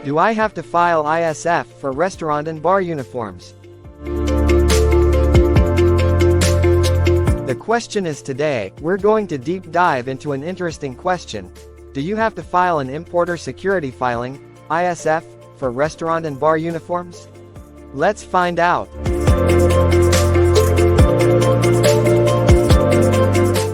Do I have to file ISF for restaurant and bar uniforms? The question is today, we're going to deep dive into an interesting question. Do you have to file an Importer Security Filing, ISF, for restaurant and bar uniforms? Let's find out.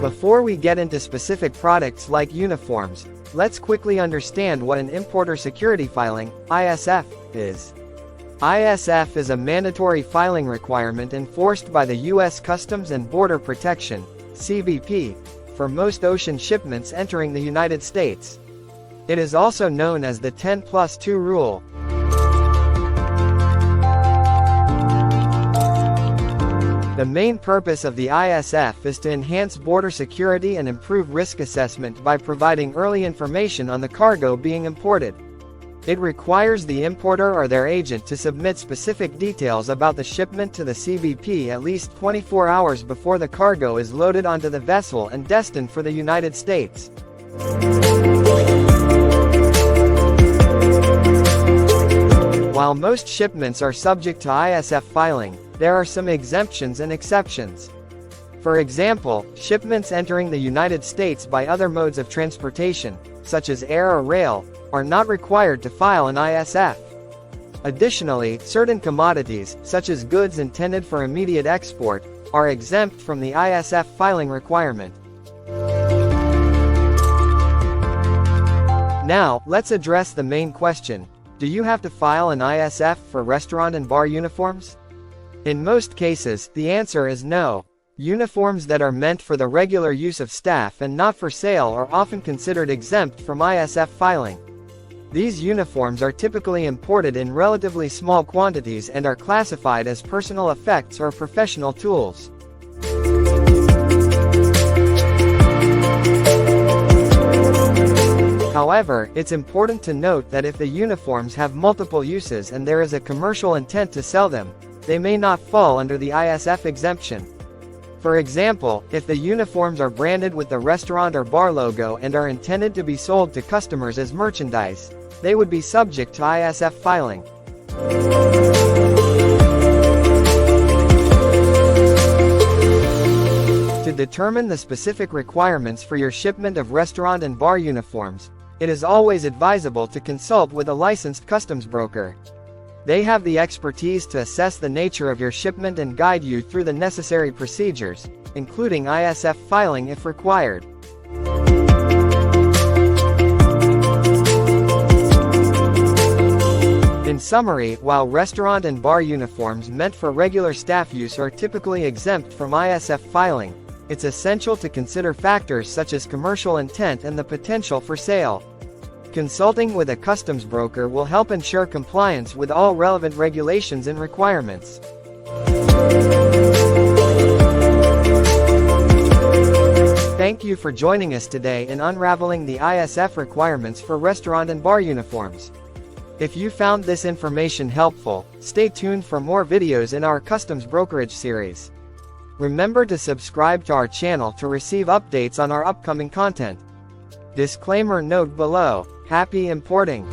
Before we get into specific products like uniforms, let's quickly understand what an Importer Security Filing, ISF, is. ISF is a mandatory filing requirement enforced by the U.S. Customs and Border Protection, CBP, for most ocean shipments entering the United States. It is also known as the 10+2 rule. The main purpose of the ISF is to enhance border security and improve risk assessment by providing early information on the cargo being imported. It requires the importer or their agent to submit specific details about the shipment to the CBP at least 24 hours before the cargo is loaded onto the vessel and destined for the United States. While most shipments are subject to ISF filing, there are some exemptions and exceptions. For example, shipments entering the United States by other modes of transportation, such as air or rail, are not required to file an ISF. Additionally, certain commodities, such as goods intended for immediate export, are exempt from the ISF filing requirement. Now, let's address the main question. Do you have to file an ISF for restaurant and bar uniforms? In most cases, the answer is no. Uniforms that are meant for the regular use of staff and not for sale are often considered exempt from ISF filing. These uniforms are typically imported in relatively small quantities and are classified as personal effects or professional tools. However, it's important to note that if the uniforms have multiple uses and there is a commercial intent to sell them, they may not fall under the ISF exemption. For example, if the uniforms are branded with the restaurant or bar logo and are intended to be sold to customers as merchandise, they would be subject to ISF filing. To determine the specific requirements for your shipment of restaurant and bar uniforms, it is always advisable to consult with a licensed customs broker. They have the expertise to assess the nature of your shipment and guide you through the necessary procedures, including ISF filing if required. In summary, while restaurant and bar uniforms meant for regular staff use are typically exempt from ISF filing, it's essential to consider factors such as commercial intent and the potential for sale. Consulting with a customs broker will help ensure compliance with all relevant regulations and requirements. Thank you for joining us today in unraveling the ISF requirements for restaurant and bar uniforms. If you found this information helpful, stay tuned for more videos in our Customs Brokerage series. Remember to subscribe to our channel to receive updates on our upcoming content. Disclaimer note below. Happy importing!